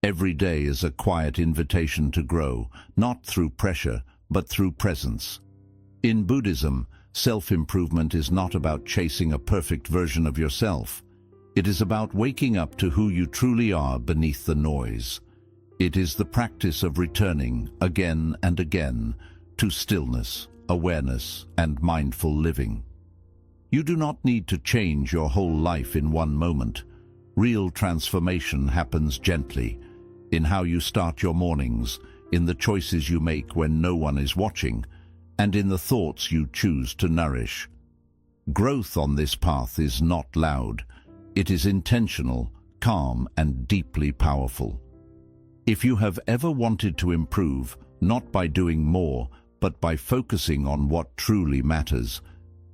Every day is a quiet invitation to grow, not through pressure, but through presence. In Buddhism, self-improvement is not about chasing a perfect version of yourself. It is about waking up to who you truly are beneath the noise. It is the practice of returning, again and again, to stillness, awareness, and mindful living. You do not need to change your whole life in one moment. Real transformation happens gently, in how you start your mornings, in the choices you make when no one is watching, and in the thoughts you choose to nourish. Growth on this path is not loud. It is intentional, calm, and deeply powerful. If you have ever wanted to improve, not by doing more, but by focusing on what truly matters,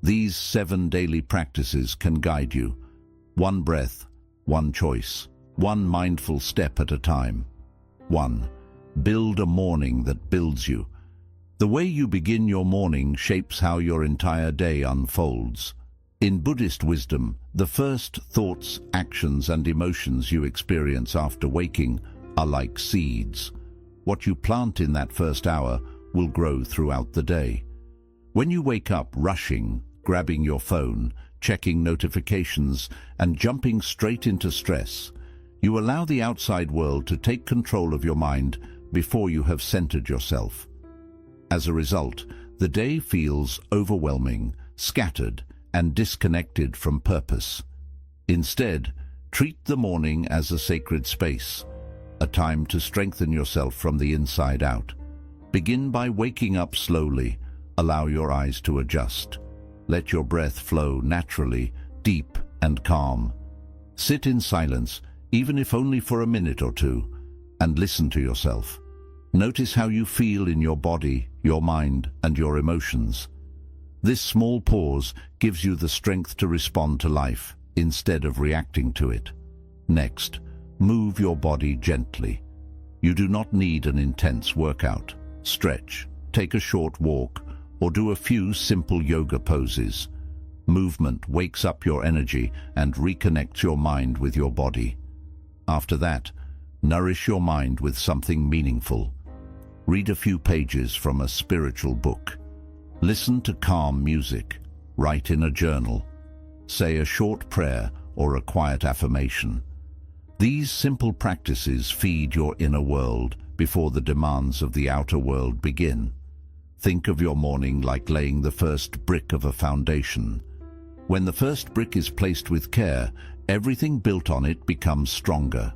these 7 daily practices can guide you. One breath, one choice, one mindful step at a time. 1. Build a morning that builds you. The way you begin your morning shapes how your entire day unfolds. In Buddhist wisdom, the first thoughts, actions, and emotions you experience after waking are like seeds. What you plant in that first hour will grow throughout the day. When you wake up rushing, grabbing your phone, checking notifications, and jumping straight into stress, you allow the outside world to take control of your mind before you have centered yourself. As a result, the day feels overwhelming, scattered, and disconnected from purpose. Instead, treat the morning as a sacred space, a time to strengthen yourself from the inside out. Begin by waking up slowly. Allow your eyes to adjust. Let your breath flow naturally, deep and calm. Sit in silence, even if only for a minute or two, and listen to yourself. Notice how you feel in your body, your mind, and your emotions. This small pause gives you the strength to respond to life instead of reacting to it. Next, move your body gently. You do not need an intense workout. Stretch, take a short walk, or do a few simple yoga poses. Movement wakes up your energy and reconnects your mind with your body. After that, nourish your mind with something meaningful. Read a few pages from a spiritual book. Listen to calm music. Write in a journal. Say a short prayer or a quiet affirmation. These simple practices feed your inner world before the demands of the outer world begin. Think of your morning like laying the first brick of a foundation. When the first brick is placed with care, everything built on it becomes stronger.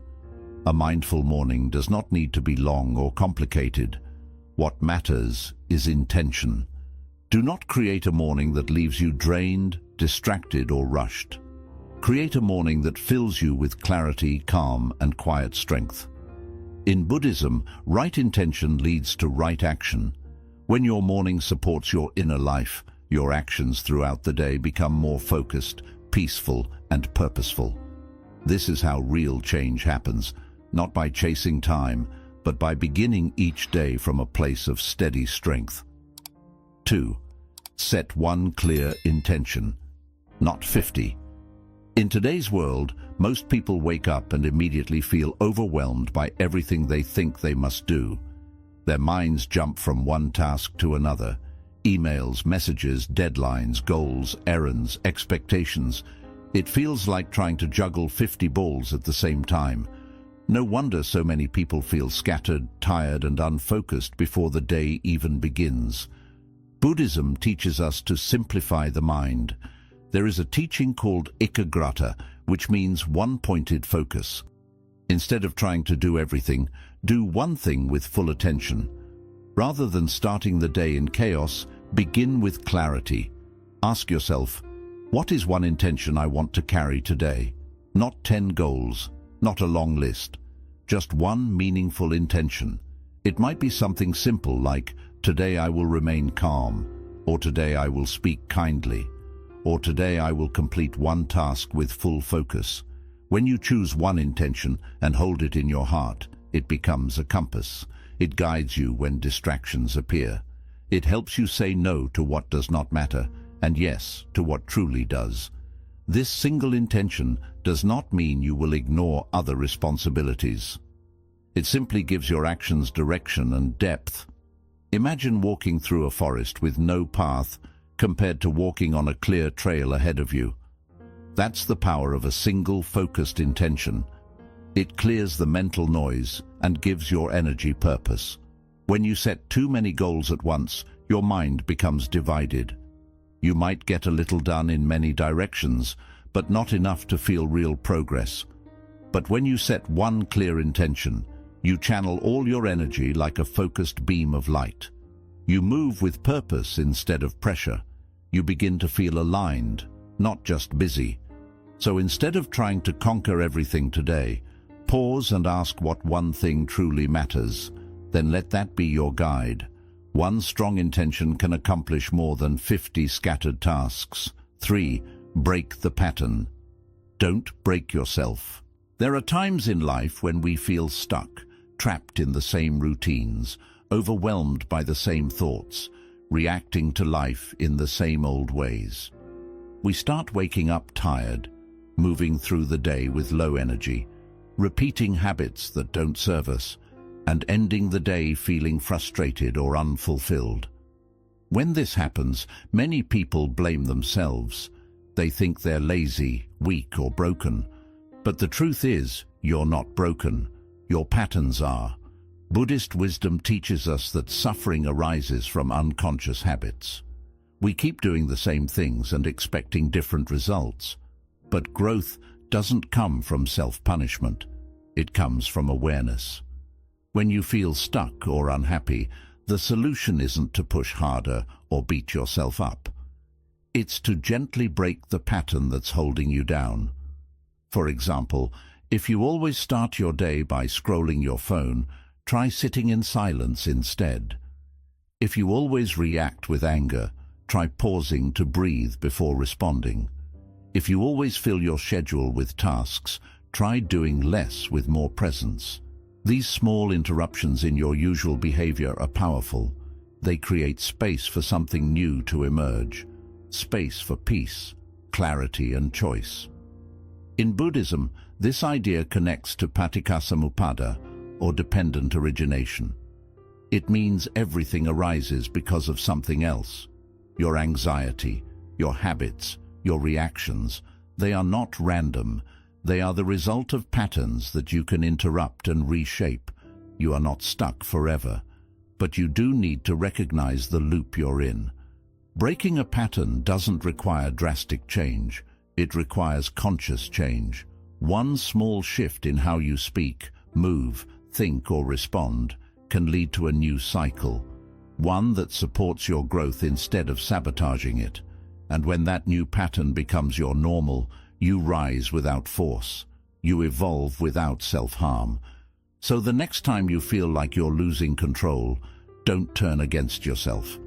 A mindful morning does not need to be long or complicated. What matters is intention. Do not create a morning that leaves you drained, distracted, or rushed. Create a morning that fills you with clarity, calm, and quiet strength. In Buddhism, right intention leads to right action. When your morning supports your inner life, your actions throughout the day become more focused, peaceful, and purposeful. This is how real change happens, not by chasing time, but by beginning each day from a place of steady strength. 2. Set one clear intention, not 50. In today's world, most people wake up and immediately feel overwhelmed by everything they think they must do. Their minds jump from one task to another. Emails, messages, deadlines, goals, errands, expectations. It feels like trying to juggle 50 balls at the same time. No wonder so many people feel scattered, tired, and unfocused before the day even begins. Buddhism teaches us to simplify the mind. There is a teaching called ekagrata, which means one-pointed focus. Instead of trying to do everything, do one thing with full attention. Rather than starting the day in chaos, begin with clarity. Ask yourself, what is one intention I want to carry today? Not 10 goals, not a long list. Just one meaningful intention. It might be something simple like, today I will remain calm, or today I will speak kindly, or today I will complete one task with full focus. When you choose one intention and hold it in your heart, it becomes a compass. It guides you when distractions appear. It helps you say no to what does not matter and yes to what truly does. This single intention does not mean you will ignore other responsibilities. It simply gives your actions direction and depth. Imagine walking through a forest with no path compared to walking on a clear trail ahead of you. That's the power of a single focused intention. It clears the mental noise and gives your energy purpose. When you set too many goals at once, your mind becomes divided. You might get a little done in many directions, but not enough to feel real progress. But when you set one clear intention, you channel all your energy like a focused beam of light. You move with purpose instead of pressure. You begin to feel aligned, not just busy. So instead of trying to conquer everything today, pause and ask what one thing truly matters. Then let that be your guide. One strong intention can accomplish more than 50 scattered tasks. 3. Break the pattern. Don't break yourself. There are times in life when we feel stuck, trapped in the same routines, overwhelmed by the same thoughts, reacting to life in the same old ways. We start waking up tired, moving through the day with low energy, repeating habits that don't serve us, and ending the day feeling frustrated or unfulfilled. When this happens, many people blame themselves. They think they're lazy, weak, or broken. But the truth is, you're not broken. Your patterns are. Buddhist wisdom teaches us that suffering arises from unconscious habits. We keep doing the same things and expecting different results. But growth doesn't come from self-punishment. It comes from awareness. When you feel stuck or unhappy, the solution isn't to push harder or beat yourself up. It's to gently break the pattern that's holding you down. For example, if you always start your day by scrolling your phone, try sitting in silence instead. If you always react with anger, try pausing to breathe before responding. If you always fill your schedule with tasks, try doing less with more presence. These small interruptions in your usual behavior are powerful. They create space for something new to emerge, space for peace, clarity, and choice. In Buddhism, this idea connects to paticcasamuppada, or dependent origination. It means everything arises because of something else. Your anxiety, your habits, your reactions, they are not random. They are the result of patterns that you can interrupt and reshape. You are not stuck forever, but you do need to recognize the loop you're in. Breaking a pattern doesn't require drastic change. It requires conscious change. One small shift in how you speak, move, think, or respond can lead to a new cycle, one that supports your growth instead of sabotaging it. And when that new pattern becomes your normal, you rise without force. You evolve without self-harm. So the next time you feel like you're losing control, don't turn against yourself.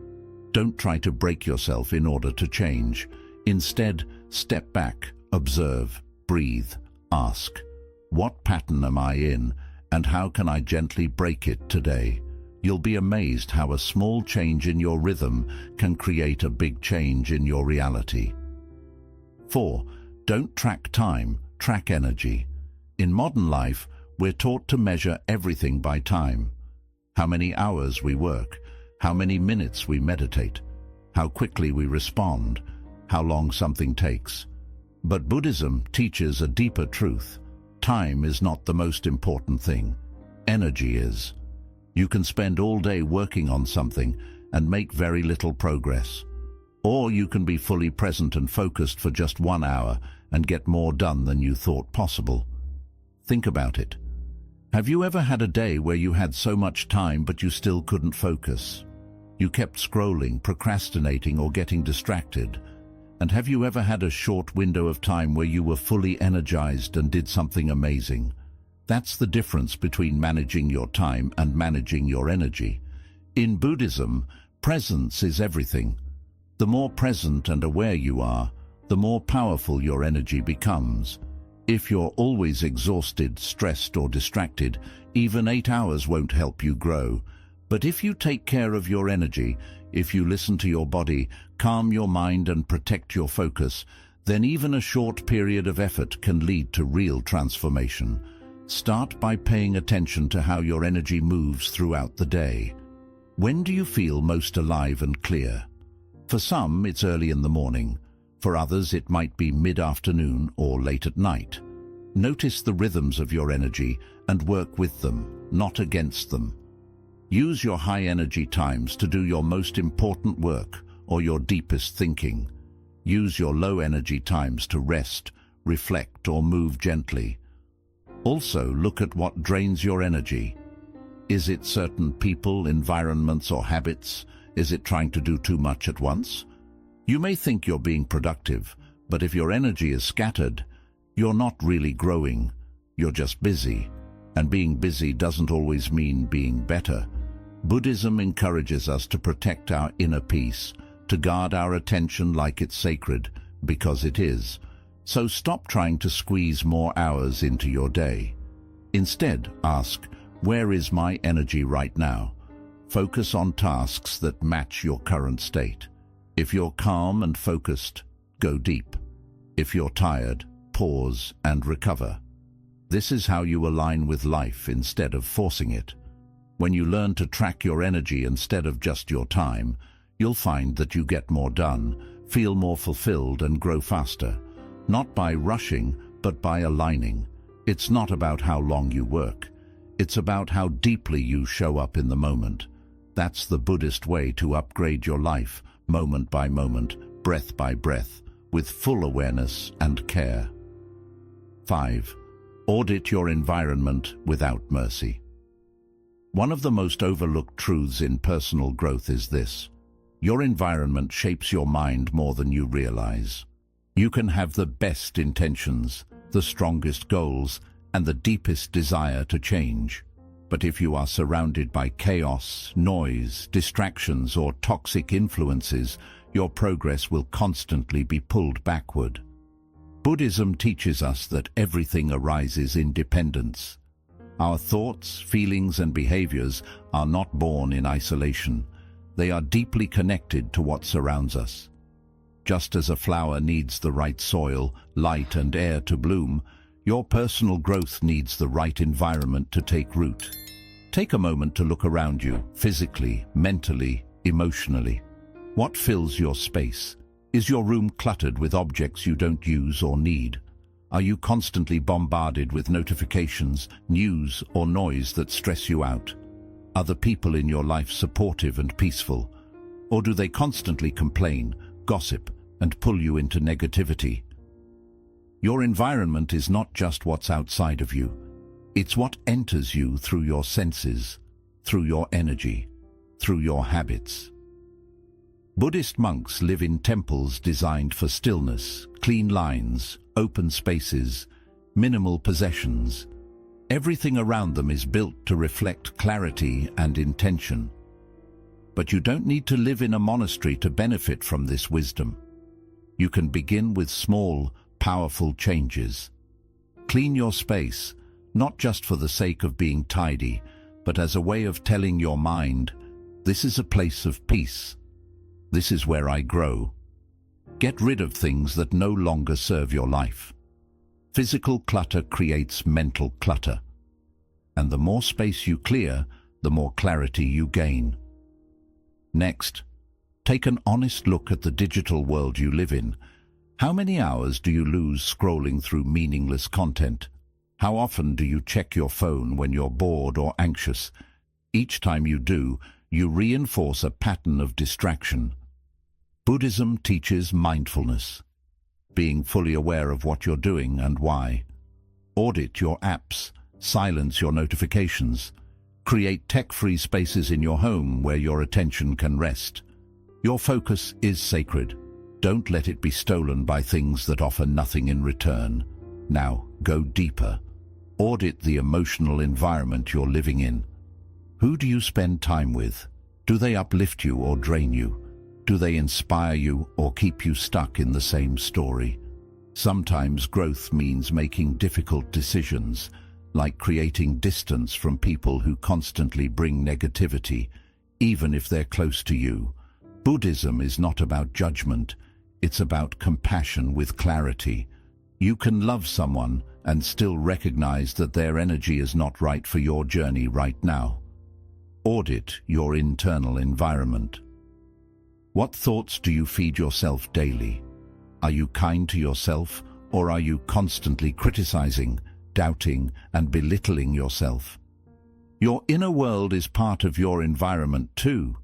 Don't try to break yourself in order to change. Instead, step back, observe, breathe, ask, what pattern am I in, and how can I gently break it today? You'll be amazed how a small change in your rhythm can create a big change in your reality. 4. Don't track time, track energy. In modern life, we're taught to measure everything by time. How many hours we work, how many minutes we meditate, how quickly we respond, how long something takes. But Buddhism teaches a deeper truth. Time is not the most important thing. Energy is. You can spend all day working on something and make very little progress. Or you can be fully present and focused for just 1 hour and get more done than you thought possible. Think about it. Have you ever had a day where you had so much time but you still couldn't focus? You kept scrolling, procrastinating, or getting distracted. And have you ever had a short window of time where you were fully energized and did something amazing? That's the difference between managing your time and managing your energy. In Buddhism, presence is everything. The more present and aware you are, the more powerful your energy becomes. If you're always exhausted, stressed, or distracted, even 8 hours won't help you grow. But if you take care of your energy, if you listen to your body, calm your mind, and protect your focus, then even a short period of effort can lead to real transformation. Start by paying attention to how your energy moves throughout the day. When do you feel most alive and clear? For some, it's early in the morning. For others, it might be mid-afternoon or late at night. Notice the rhythms of your energy and work with them, not against them. Use your high-energy times to do your most important work or your deepest thinking. Use your low-energy times to rest, reflect, or move gently. Also, look at what drains your energy. Is it certain people, environments, or habits? Is it trying to do too much at once? You may think you're being productive, but if your energy is scattered, you're not really growing. You're just busy. And being busy doesn't always mean being better. Buddhism encourages us to protect our inner peace, to guard our attention like it's sacred, because it is. So stop trying to squeeze more hours into your day. Instead, ask, where is my energy right now? Focus on tasks that match your current state. If you're calm and focused, go deep. If you're tired, pause and recover. This is how you align with life instead of forcing it. When you learn to track your energy instead of just your time, you'll find that you get more done, feel more fulfilled, and grow faster. Not by rushing, but by aligning. It's not about how long you work. It's about how deeply you show up in the moment. That's the Buddhist way to upgrade your life, moment by moment, breath by breath, with full awareness and care. 5. Audit your environment without mercy. One of the most overlooked truths in personal growth is this: your environment shapes your mind more than you realize. You can have the best intentions, the strongest goals, and the deepest desire to change. But if you are surrounded by chaos, noise, distractions, or toxic influences, your progress will constantly be pulled backward. Buddhism teaches us that everything arises in dependence. Our thoughts, feelings, and behaviors are not born in isolation. They are deeply connected to what surrounds us. Just as a flower needs the right soil, light, and air to bloom, your personal growth needs the right environment to take root. Take a moment to look around you, physically, mentally, emotionally. What fills your space? Is your room cluttered with objects you don't use or need? Are you constantly bombarded with notifications, news, or noise that stress you out? Are the people in your life supportive and peaceful? Or do they constantly complain, gossip, and pull you into negativity? Your environment is not just what's outside of you. It's what enters you through your senses, through your energy, through your habits. Buddhist monks live in temples designed for stillness, clean lines, open spaces, minimal possessions. Everything around them is built to reflect clarity and intention. But you don't need to live in a monastery to benefit from this wisdom. You can begin with small, powerful changes. Clean your space, not just for the sake of being tidy, but as a way of telling your mind, this is a place of peace. This is where I grow. Get rid of things that no longer serve your life. Physical clutter creates mental clutter. And the more space you clear, the more clarity you gain. Next, take an honest look at the digital world you live in. How many hours do you lose scrolling through meaningless content? How often do you check your phone when you're bored or anxious? Each time you do, you reinforce a pattern of distraction. Buddhism teaches mindfulness, being fully aware of what you're doing and why. Audit your apps, silence your notifications, create tech-free spaces in your home where your attention can rest. Your focus is sacred. Don't let it be stolen by things that offer nothing in return. Now, go deeper. Audit the emotional environment you're living in. Who do you spend time with? Do they uplift you or drain you? Do they inspire you or keep you stuck in the same story? Sometimes growth means making difficult decisions, like creating distance from people who constantly bring negativity, even if they're close to you. Buddhism is not about judgment, it's about compassion with clarity. You can love someone and still recognize that their energy is not right for your journey right now. Audit your internal environment. What thoughts do you feed yourself daily? Are you kind to yourself, or are you constantly criticizing, doubting, and belittling yourself? Your inner world is part of your environment too.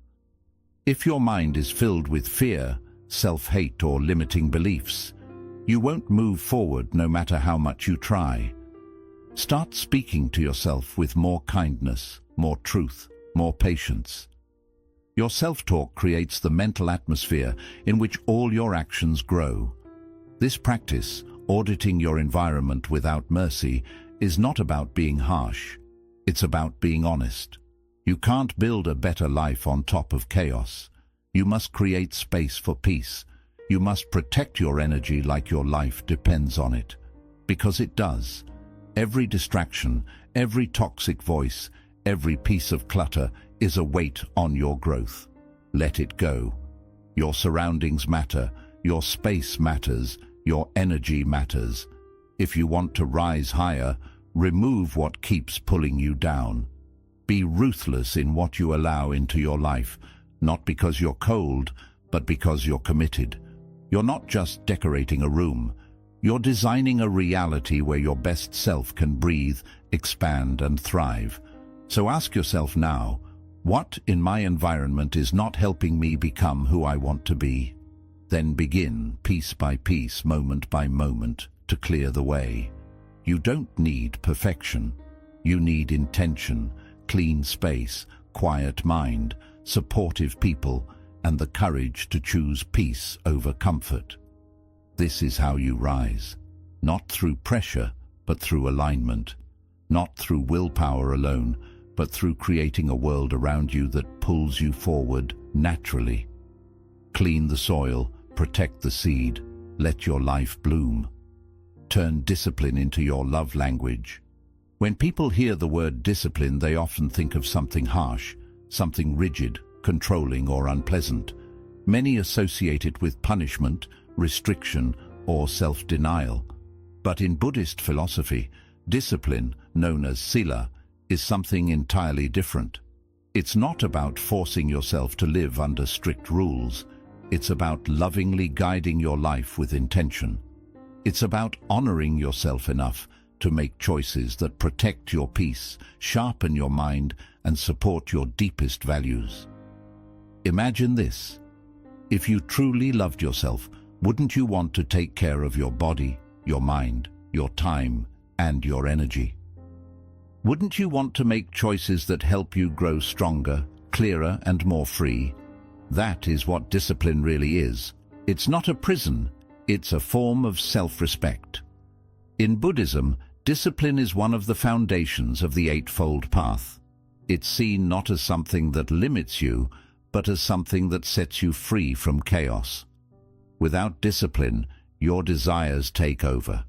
If your mind is filled with fear, self-hate, or limiting beliefs, you won't move forward no matter how much you try. Start speaking to yourself with more kindness, more truth, more patience. Your self-talk creates the mental atmosphere in which all your actions grow. This practice, auditing your environment without mercy, is not about being harsh. It's about being honest. You can't build a better life on top of chaos. You must create space for peace. You must protect your energy like your life depends on it. Because it does. Every distraction, every toxic voice, every piece of clutter is a weight on your growth. Let it go. Your surroundings matter. Your space matters. Your energy matters. If you want to rise higher, remove what keeps pulling you down. Be ruthless in what you allow into your life, not because you're cold, but because you're committed. You're not just decorating a room. You're designing a reality where your best self can breathe, expand, and thrive. So ask yourself now, what in my environment is not helping me become who I want to be? Then begin, piece by piece, moment by moment, to clear the way. You don't need perfection. You need intention, clean space, quiet mind, supportive people, and the courage to choose peace over comfort. This is how you rise, not through pressure, but through alignment, not through willpower alone, but through creating a world around you that pulls you forward naturally. Clean the soil, protect the seed, let your life bloom. Turn discipline into your love language. When people hear the word discipline, they often think of something harsh, something rigid, controlling, or unpleasant. Many associate it with punishment, restriction, or self-denial. But in Buddhist philosophy, discipline, known as sila, is something entirely different. It's not about forcing yourself to live under strict rules. It's about lovingly guiding your life with intention. It's about honoring yourself enough to make choices that protect your peace, sharpen your mind, and support your deepest values. Imagine this. If you truly loved yourself, wouldn't you want to take care of your body, your mind, your time, and your energy? Wouldn't you want to make choices that help you grow stronger, clearer, and more free? That is what discipline really is. It's not a prison, it's a form of self-respect. In Buddhism, discipline is one of the foundations of the Eightfold Path. It's seen not as something that limits you, but as something that sets you free from chaos. Without discipline, your desires take over.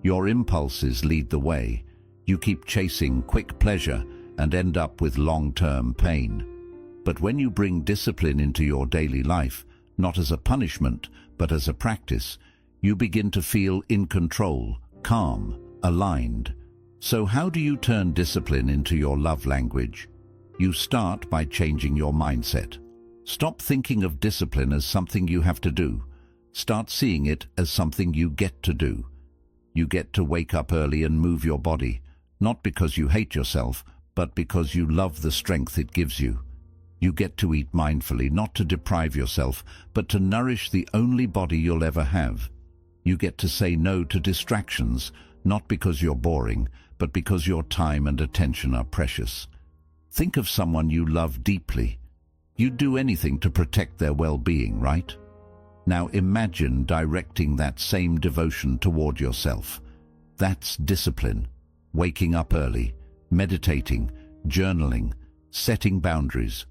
Your impulses lead the way. You keep chasing quick pleasure and end up with long-term pain. But when you bring discipline into your daily life, not as a punishment, but as a practice, you begin to feel in control, calm, aligned. So how do you turn discipline into your love language? You start by changing your mindset. Stop thinking of discipline as something you have to do. Start seeing it as something you get to do. You get to wake up early and move your body, not because you hate yourself, but because you love the strength it gives you. You get to eat mindfully, not to deprive yourself, but to nourish the only body you'll ever have. You get to say no to distractions, not because you're boring, but because your time and attention are precious. Think of someone you love deeply. You'd do anything to protect their well-being, right? Now imagine directing that same devotion toward yourself. That's discipline. Waking up early, meditating, journaling, setting boundaries,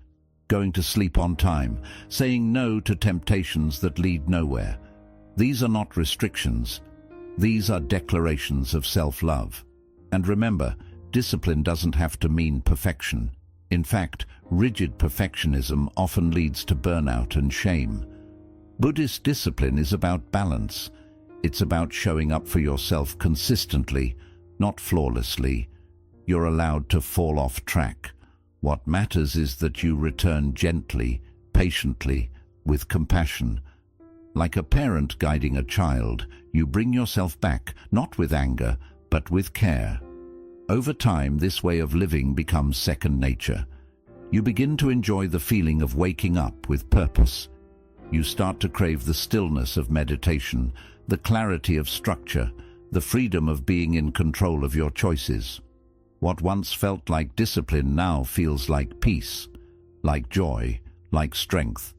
going to sleep on time, saying no to temptations that lead nowhere. These are not restrictions. These are declarations of self-love. And remember, discipline doesn't have to mean perfection. In fact, rigid perfectionism often leads to burnout and shame. Buddhist discipline is about balance. It's about showing up for yourself consistently, not flawlessly. You're allowed to fall off track. What matters is that you return gently, patiently, with compassion. Like a parent guiding a child, you bring yourself back, not with anger, but with care. Over time, this way of living becomes second nature. You begin to enjoy the feeling of waking up with purpose. You start to crave the stillness of meditation, the clarity of structure, the freedom of being in control of your choices. What once felt like discipline now feels like peace, like joy, like strength.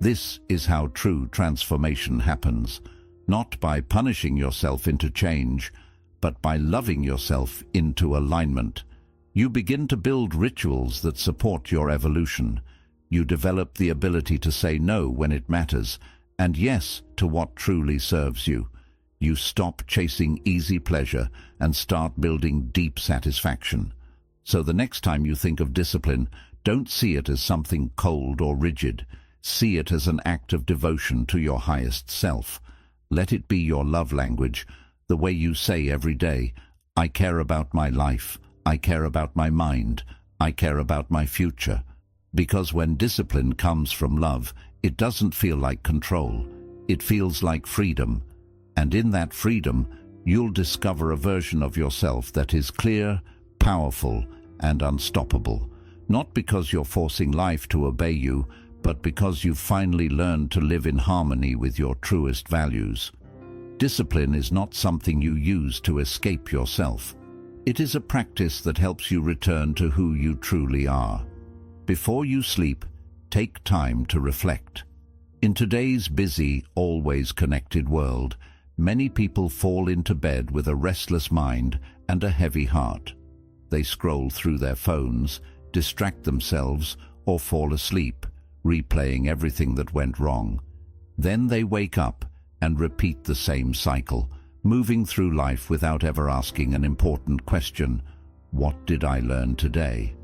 This is how true transformation happens, not by punishing yourself into change, but by loving yourself into alignment. You begin to build rituals that support your evolution. You develop the ability to say no when it matters, and yes to what truly serves you. You stop chasing easy pleasure and start building deep satisfaction. So the next time you think of discipline, don't see it as something cold or rigid. See it as an act of devotion to your highest self. Let it be your love language, the way you say every day, I care about my life, I care about my mind, I care about my future. Because when discipline comes from love, it doesn't feel like control. It feels like freedom. And in that freedom, you'll discover a version of yourself that is clear, powerful, and unstoppable. Not because you're forcing life to obey you, but because you've finally learned to live in harmony with your truest values. Discipline is not something you use to escape yourself. It is a practice that helps you return to who you truly are. Before you sleep, take time to reflect. In today's busy, always connected world, many people fall into bed with a restless mind and a heavy heart. They scroll through their phones, distract themselves, or fall asleep, replaying everything that went wrong. Then they wake up and repeat the same cycle, moving through life without ever asking an important question: what did I learn today?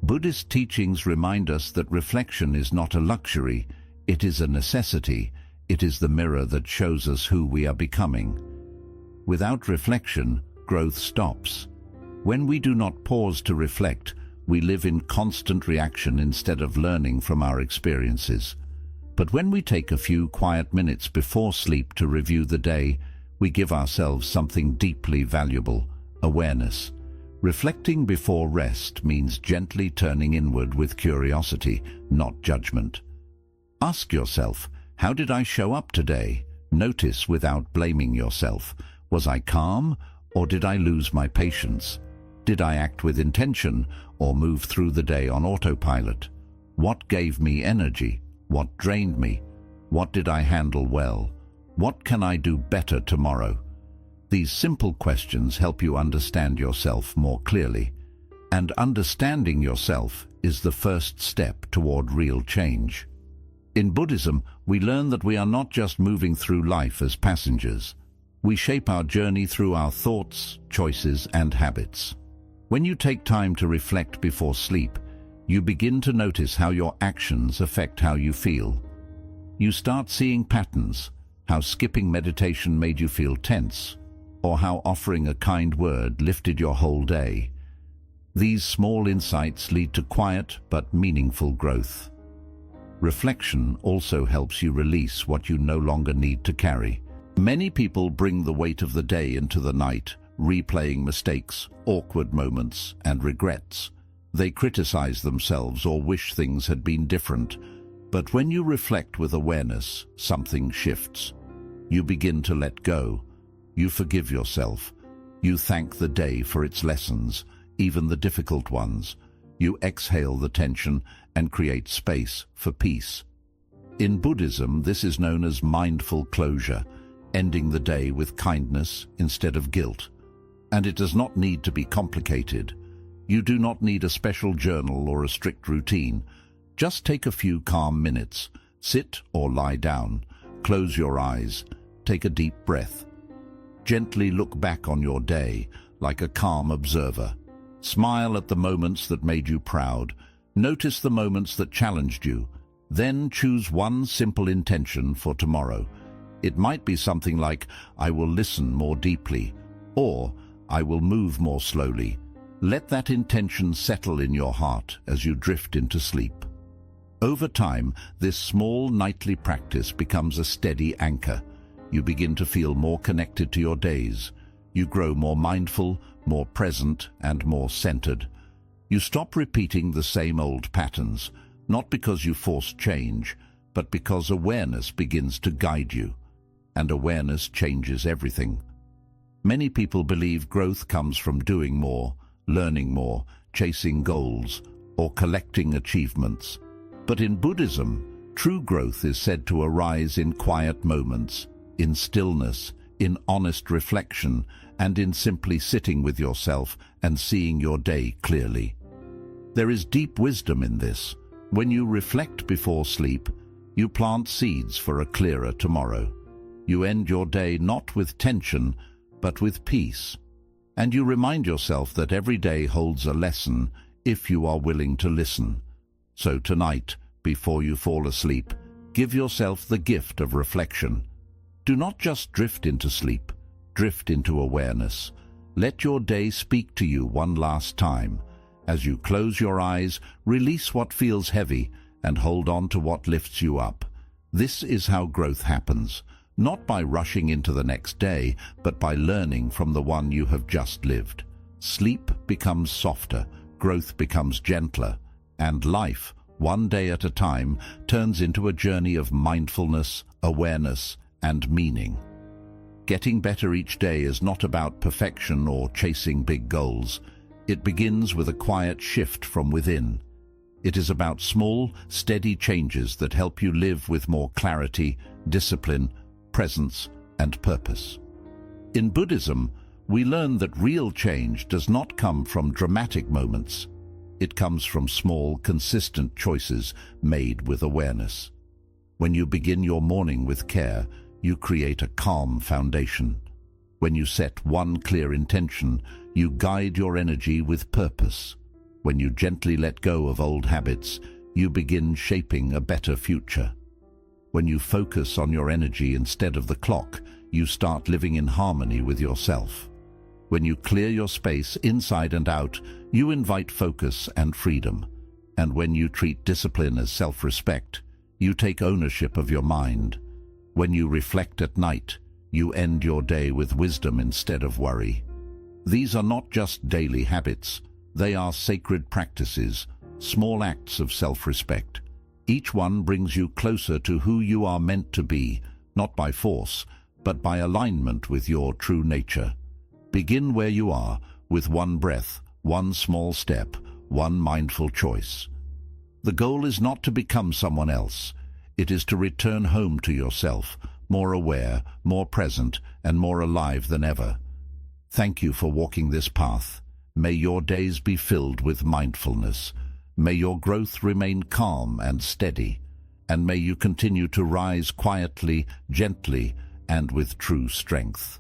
Buddhist teachings remind us that reflection is not a luxury, it is a necessity. It is the mirror that shows us who we are becoming. Without reflection, growth stops. When we do not pause to reflect, we live in constant reaction instead of learning from our experiences. But when we take a few quiet minutes before sleep to review the day, we give ourselves something deeply valuable: awareness. Reflecting before rest means gently turning inward with curiosity, not judgment. Ask yourself, how did I show up today? Notice without blaming yourself. Was I calm, or did I lose my patience? Did I act with intention, or move through the day on autopilot? What gave me energy? What drained me? What did I handle well? What can I do better tomorrow? These simple questions help you understand yourself more clearly. And understanding yourself is the first step toward real change. In Buddhism, we learn that we are not just moving through life as passengers. We shape our journey through our thoughts, choices, and habits. When you take time to reflect before sleep, you begin to notice how your actions affect how you feel. You start seeing patterns, how skipping meditation made you feel tense, or how offering a kind word lifted your whole day. These small insights lead to quiet but meaningful growth. Reflection also helps you release what you no longer need to carry. Many people bring the weight of the day into the night, replaying mistakes, awkward moments, and regrets. They criticize themselves or wish things had been different. But when you reflect with awareness, something shifts. You begin to let go. You forgive yourself. You thank the day for its lessons, even the difficult ones. You exhale the tension and create space for peace. In Buddhism, this is known as mindful closure, ending the day with kindness instead of guilt. And it does not need to be complicated. You do not need a special journal or a strict routine. Just take a few calm minutes. Sit or lie down. Close your eyes. Take a deep breath. Gently look back on your day like a calm observer. Smile at the moments that made you proud. Notice the moments that challenged you. Then choose one simple intention for tomorrow. It might be something like, I will listen more deeply, or I will move more slowly. Let that intention settle in your heart as you drift into sleep. Over time, this small nightly practice becomes a steady anchor. You begin to feel more connected to your days. You grow more mindful, more present, and more centered. You stop repeating the same old patterns, not because you force change, but because awareness begins to guide you. And awareness changes everything. Many people believe growth comes from doing more, learning more, chasing goals, or collecting achievements. But in Buddhism, true growth is said to arise in quiet moments, in stillness, in honest reflection, and in simply sitting with yourself and seeing your day clearly. There is deep wisdom in this. When you reflect before sleep, you plant seeds for a clearer tomorrow. You end your day not with tension, but with peace. And you remind yourself that every day holds a lesson if you are willing to listen. So tonight, before you fall asleep, give yourself the gift of reflection. Do not just drift into sleep, drift into awareness. Let your day speak to you one last time. As you close your eyes, release what feels heavy and hold on to what lifts you up. This is how growth happens, not by rushing into the next day, but by learning from the one you have just lived. Sleep becomes softer, growth becomes gentler, and life, one day at a time, turns into a journey of mindfulness, awareness, and meaning. Getting better each day is not about perfection or chasing big goals. It begins with a quiet shift from within. It is about small, steady changes that help you live with more clarity, discipline, presence, and purpose. In Buddhism, we learn that real change does not come from dramatic moments. It comes from small, consistent choices made with awareness. When you begin your morning with care, you create a calm foundation. When you set one clear intention, you guide your energy with purpose. When you gently let go of old habits, you begin shaping a better future. When you focus on your energy instead of the clock, you start living in harmony with yourself. When you clear your space inside and out, you invite focus and freedom. And when you treat discipline as self-respect, you take ownership of your mind. When you reflect at night, you end your day with wisdom instead of worry. These are not just daily habits. They are sacred practices, small acts of self-respect. Each one brings you closer to who you are meant to be, not by force, but by alignment with your true nature. Begin where you are, with one breath, one small step, one mindful choice. The goal is not to become someone else. It is to return home to yourself, more aware, more present, and more alive than ever. Thank you for walking this path. May your days be filled with mindfulness. May your growth remain calm and steady. And may you continue to rise quietly, gently, and with true strength.